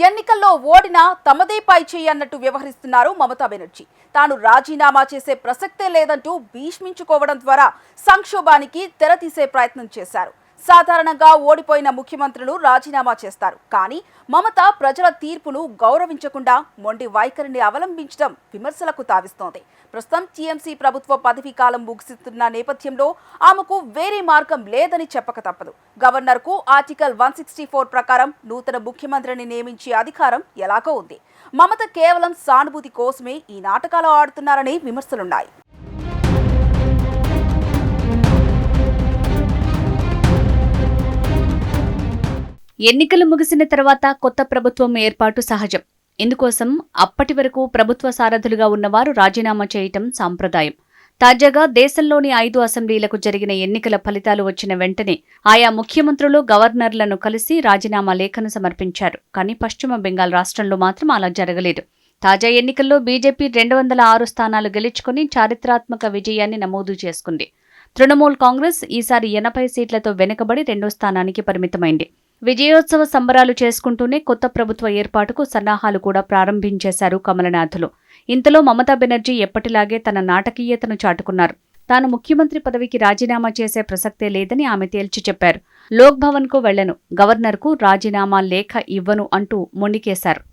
ఎన్నికల్లో ఓడినా తమదే పై చేయి అన్నట్టు వ్యవహరిస్తున్నారు మమతా బెనర్జీ. తాను రాజీనామా చేసే ప్రసక్తే లేదంటూ భీష్మించుకోవడం ద్వారా సంక్షోభానికి తెరతీసే ప్రయత్నం చేశారు. సాధారణంగా ఓడిపోయిన ముఖ్యమంత్రులు రాజీనామా చేస్తారు. కానీ మమత ప్రజల తీర్పును గౌరవించకుండా మొండి వైఖరిని అవలంబించడం విమర్శలకు తావిస్తోంది. ప్రస్తుతం టీఎంసీ ప్రభుత్వ పదవీ కాలం ముగిస్తున్న నేపథ్యంలో ఆమెకు వేరే మార్గం లేదని చెప్పక తప్పదు. గవర్నర్కు ఆర్టికల్ 164 ప్రకారం నూతన ముఖ్యమంత్రిని నియమించే అధికారం ఎలాగో ఉంది. మమత కేవలం సానుభూతి కోసమే ఈ నాటకాలు ఆడుతున్నారనే విమర్శలున్నాయి. ఎన్నికలు ముగిసిన తర్వాత కొత్త ప్రభుత్వం ఏర్పాటు సహజం. ఇందుకోసం అప్పటి వరకు ప్రభుత్వ సారథులుగా ఉన్నవారు రాజీనామా చేయటం సాంప్రదాయం. తాజాగా దేశంలోని 5 అసెంబ్లీలకు జరిగిన ఎన్నికల ఫలితాలు వచ్చిన వెంటనే ఆయా ముఖ్యమంత్రులు గవర్నర్లను కలిసి రాజీనామా లేఖను సమర్పించారు. కానీ పశ్చిమ బెంగాల్ రాష్ట్రంలో మాత్రం అలా జరగలేదు. తాజా ఎన్నికల్లో బీజేపీ 206 స్థానాలు గెలుచుకుని చారిత్రాత్మక విజయాన్ని నమోదు చేసుకుంది. తృణమూల్ కాంగ్రెస్ ఈసారి 80 సీట్లతో వెనుకబడి 2వ స్థానానికి పరిమితమైంది. విజయోత్సవ సంబరాలు చేసుకుంటూనే కొత్త ప్రభుత్వ ఏర్పాటుకు సన్నాహాలు కూడా ప్రారంభించేశారు కమలనాథులు. ఇంతలో మమతా బెనర్జీ ఎప్పటిలాగే తన నాటకీయతను చాటుకున్నారు. తాను ముఖ్యమంత్రి పదవికి రాజీనామా చేసే ప్రసక్తే లేదని ఆమె తేల్చి చెప్పారు. లోక్ భవన్కు వెళ్లను, గవర్నర్కు రాజీనామా లేఖ ఇవ్వను అంటూ మొండికేశారు.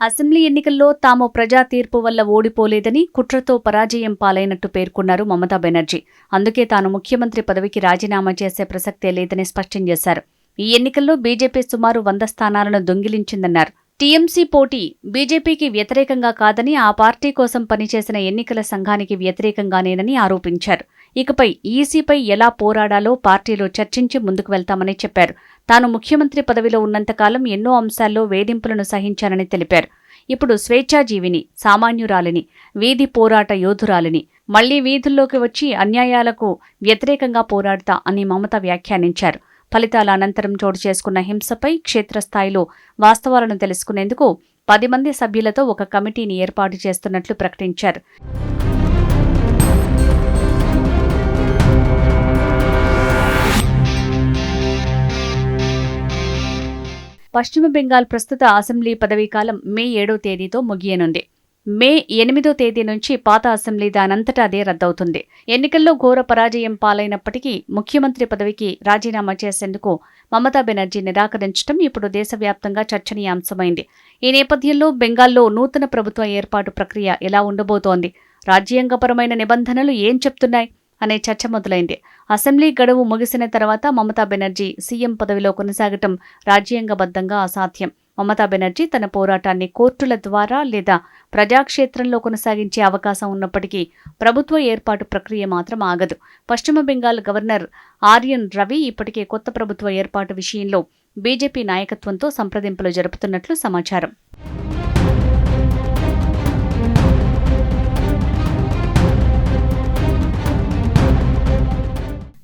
అసెంబ్లీ ఎన్నికల్లో తాము ప్రజా తీర్పు వల్ల ఓడిపోలేదని, కుట్రతో పరాజయం పాలైనట్టు పేర్కొన్నారు మమతా బెనర్జీ. అందుకే తాను ముఖ్యమంత్రి పదవికి రాజీనామా చేసే ప్రసక్తే లేదని స్పష్టం చేశారు. ఈ ఎన్నికల్లో బీజేపీ సుమారు 100 స్థానాలను దొంగిలించిందన్నారు. టీఎంసీ పోటీ బీజేపీకి వ్యతిరేకంగా కాదని, ఆ పార్టీ కోసం పనిచేసిన ఎన్నికల సంఘానికి వ్యతిరేకంగానేనని ఆరోపించారు. ఇకపై ఈసీపై ఎలా పోరాడాలో పార్టీలో చర్చించి ముందుకు వెళ్తామని చెప్పారు. తాను ముఖ్యమంత్రి పదవిలో ఉన్నంతకాలం ఎన్నో అంశాల్లో వేధింపులను సహించానని తెలిపారు. ఇప్పుడు స్వేచ్ఛాజీవిని, సామాన్యురాలిని, వీధి పోరాట యోధురాలిని, మళ్లీ వీధుల్లోకి వచ్చి అన్యాయాలకు వ్యతిరేకంగా పోరాడతా అని మమత వ్యాఖ్యానించారు. ఫలితాల అనంతరం చోటు చేసుకున్న హింసపై క్షేత్రస్థాయిలో వాస్తవాలను తెలుసుకునేందుకు 10 మంది సభ్యులతో ఒక కమిటీని ఏర్పాటు చేస్తున్నట్లు ప్రకటించారు. పశ్చిమ బెంగాల్ ప్రస్తుత అసెంబ్లీ పదవీకాలం మే 7వ తేదీతో ముగియనుంది. మే 8వ తేదీ నుంచి పాత అసెంబ్లీ దానంతటా అదే రద్దవుతుంది. ఎన్నికల్లో ఘోర పరాజయం పాలైనప్పటికీ ముఖ్యమంత్రి పదవికి రాజీనామా చేసేందుకు మమతా బెనర్జీ నిరాకరించడం ఇప్పుడు దేశవ్యాప్తంగా చర్చనీయాంశమైంది. ఈ నేపథ్యంలో బెంగాల్లో నూతన ప్రభుత్వ ఏర్పాటు ప్రక్రియ ఎలా ఉండబోతోంది, రాజ్యాంగపరమైన నిబంధనలు ఏం చెప్తున్నాయి అనే చర్చ మొదలైంది. అసెంబ్లీ గడువు ముగిసిన తర్వాత మమతా బెనర్జీ సీఎం పదవిలో కొనసాగటం రాజ్యాంగబద్ధంగా అసాధ్యం. మమతా బెనర్జీ తన పోరాటాన్ని కోర్టుల ద్వారా లేదా ప్రజాక్షేత్రంలో కొనసాగించే అవకాశం ఉన్నప్పటికీ ప్రభుత్వ ఏర్పాటు ప్రక్రియ మాత్రం ఆగదు. పశ్చిమ బెంగాల్ గవర్నర్ ఆర్యన్ రవి ఇప్పటికే కొత్త ప్రభుత్వ ఏర్పాటు విషయంలో బీజేపీ నాయకత్వంతో సంప్రదింపులు జరుపుతున్నట్లు సమాచారం.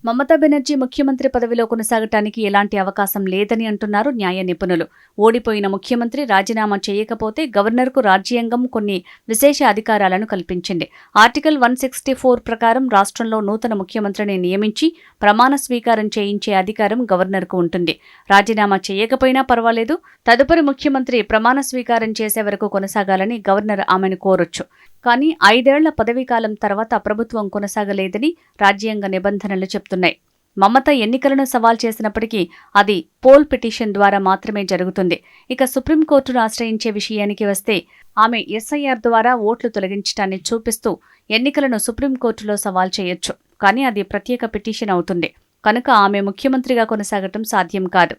మమతా బెనర్జీ ముఖ్యమంత్రి పదవిలో కొనసాగటానికి ఎలాంటి అవకాశం లేదని అంటున్నారు న్యాయ నిపుణులు. ఓడిపోయిన ముఖ్యమంత్రి రాజీనామా చేయకపోతే గవర్నర్కు రాజ్యాంగం కొన్ని విశేష అధికారాలను కల్పించింది. ఆర్టికల్ 164 ప్రకారం రాష్ట్రంలో నూతన ముఖ్యమంత్రిని నియమించి ప్రమాణ స్వీకారం చేయించే అధికారం గవర్నర్కు ఉంటుంది. రాజీనామా చేయకపోయినా పర్వాలేదు, తదుపరి ముఖ్యమంత్రి ప్రమాణ స్వీకారం చేసే వరకు కొనసాగాలని గవర్నర్ ఆమెను కోరొచ్చు. కానీ 5 ఏళ్ల పదవీకాలం తర్వాత ప్రభుత్వం కొనసాగలేదని రాజ్యాంగ నిబంధనలు చెప్తున్నాయి. మమత ఎన్నికలను సవాల్ చేసినప్పటికీ అది పోల్ పిటిషన్ ద్వారా మాత్రమే జరుగుతుంది. ఇక సుప్రీంకోర్టును ఆశ్రయించే విషయానికి వస్తే ఆమె ఎస్ఐఆర్ ద్వారా ఓట్లు తొలగించడాన్ని చూపిస్తూ ఎన్నికలను సుప్రీంకోర్టులో సవాల్ చేయొచ్చు. కానీ అది ప్రత్యేక పిటిషన్ అవుతుంది కనుక ఆమె ముఖ్యమంత్రిగా కొనసాగటం సాధ్యం కాదు.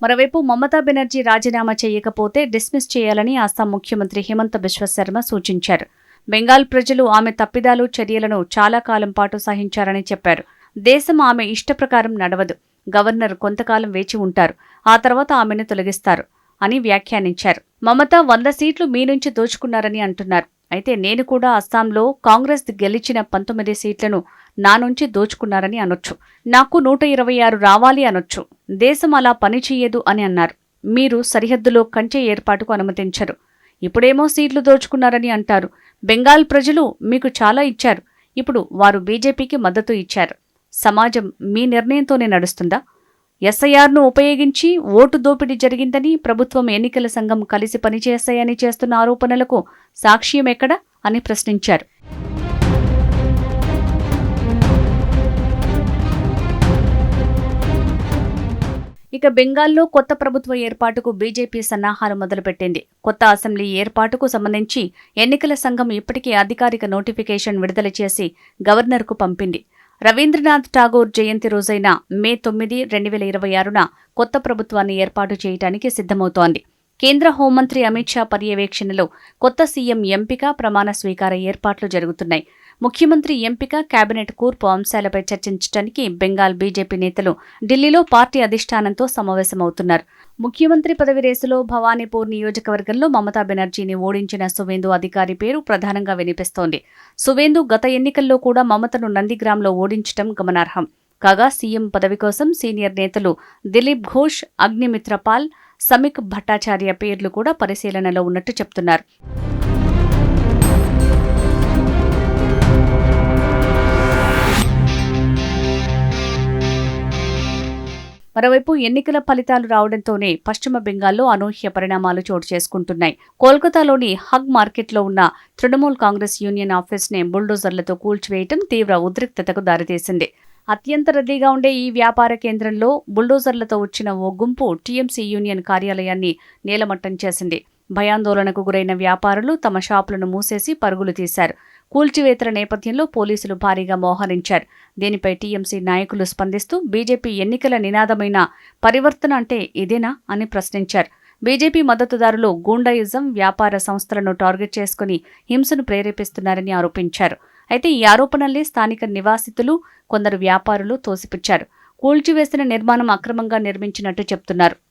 మరోవైపు మమతా బెనర్జీ రాజీనామా చేయకపోతే డిస్మిస్ చేయాలని అస్సాం ముఖ్యమంత్రి హిమంత బిశ్వ శర్మ సూచించారు. బెంగాల్ ప్రజలు ఆమె తప్పిదాలు, చర్యలను చాలా కాలం పాటు సహించారని చెప్పారు. దేశం ఆమె ఇష్టప్రకారం నడవదు, గవర్నర్ కొంతకాలం వేచి ఉంటారు, ఆ తర్వాత ఆమెను తొలగిస్తారు అని వ్యాఖ్యానించారు. మమత 100 సీట్లు మీ నుంచి దోచుకున్నారని అంటున్నారు. అయితే నేను కూడా అస్సాంలో కాంగ్రెస్ గెలిచిన 19 సీట్లను నా నుంచి దోచుకున్నారని అనొచ్చు. నాకు 126 రావాలి అనొచ్చు. దేశం అలా పనిచేయదు అని అన్నారు. మీరు సరిహద్దులో కంచె ఏర్పాటుకు అనుమతించరు. ఇప్పుడేమో సీట్లు దోచుకున్నారని అంటారు. బెంగాల్ ప్రజలు మీకు చాలా ఇచ్చారు. ఇప్పుడు వారు బీజేపీకి మద్దతు ఇచ్చారు. సమాజం మీ నిర్ణయంతోనే నడుస్తుందా? ఎస్ఐఆర్ను ఉపయోగించి ఓటు దోపిడీ జరిగిందని ప్రభుత్వం, ఎన్నికల సంఘం కలిసి పనిచేస్తాయని చేస్తున్న ఆరోపణలకు సాక్ష్యం ఎక్కడ అని ప్రశ్నించారు. ఇక బెంగాల్లో కొత్త ప్రభుత్వ ఏర్పాటుకు బీజేపీ సన్నాహాలు మొదలుపెట్టింది. కొత్త అసెంబ్లీ ఏర్పాటుకు సంబంధించి ఎన్నికల సంఘం ఇప్పటికే అధికారిక నోటిఫికేషన్ విడుదల చేసి గవర్నర్కు పంపింది. రవీంద్రనాథ్ ఠాగూర్ జయంతి రోజైన మే 9, 2026న కొత్త ప్రభుత్వాన్ని ఏర్పాటు చేయడానికి సిద్ధమవుతోంది. కేంద్ర హోంమంత్రి అమిత్ షా పర్యవేక్షణలో కొత్త సీఎం ఎంపిక, ప్రమాణ స్వీకార ఏర్పాట్లు జరుగుతున్నాయి. ముఖ్యమంత్రి ఎంపిక, కేబినెట్ కూర్పు అంశాలపై చర్చించడానికి బెంగాల్ బీజేపీ నేతలు ఢిల్లీలో పార్టీ అధిష్టానంతో సమావేశమవుతున్నారు. ముఖ్యమంత్రి పదవి రేసులో భవానీపూర్ నియోజకవర్గంలో మమతా బెనర్జీని ఓడించిన సువేందు అధికారి పేరు ప్రధానంగా వినిపిస్తోంది. సువేందు గత ఎన్నికల్లో కూడా మమతను నందిగ్రామ్లో ఓడించడం గమనార్హం. కాగా సీఎం పదవి కోసం సీనియర్ నేతలు దిలీప్ ఘోష్, అగ్నిమిత్ర పాల్, సమీక్ భట్టాచార్య పేర్లు కూడా పరిశీలనలో ఉన్నట్టు చెప్తున్నారు. మరోవైపు ఎన్నికల ఫలితాలు రావడంతోనే పశ్చిమ బెంగాల్లో అనూహ్య పరిణామాలు చోటు చేసుకుంటున్నాయి. కోల్కతాలోని హగ్ మార్కెట్లో ఉన్న తృణమూల్ కాంగ్రెస్ యూనియన్ ఆఫీస్ని బుల్డోజర్లతో కూల్చివేయటం తీవ్ర ఉద్రిక్తతకు దారితీసింది. అత్యంత రద్దీగా ఉండే ఈ వ్యాపార కేంద్రంలో బుల్డోజర్లతో వచ్చిన ఓ గుంపు టీఎంసీ యూనియన్ కార్యాలయాన్ని నేలమట్టం చేసింది. భయాందోళనకు గురైన వ్యాపారులు తమ షాపులను మూసేసి పరుగులు తీశారు. కూల్చివేతల నేపథ్యంలో పోలీసులు భారీగా మోహరించారు. దీనిపై టీఎంసీ నాయకులు స్పందిస్తూ బీజేపీ ఎన్నికల నినాదమైన పరివర్తన అంటే ఇదేనా అని ప్రశ్నించారు. బీజేపీ మద్దతుదారులు గూండాయిజం, వ్యాపార సంస్థలను టార్గెట్ చేసుకుని హింసను ప్రేరేపిస్తున్నారని ఆరోపించారు. అయితే ఈ ఆరోపణల్ని స్థానిక నివాసితులు, కొందరు వ్యాపారులు తోసిపుచ్చారు. కూల్చివేసిన నిర్మాణం అక్రమంగా నిర్మించినట్టు చెప్తున్నారు.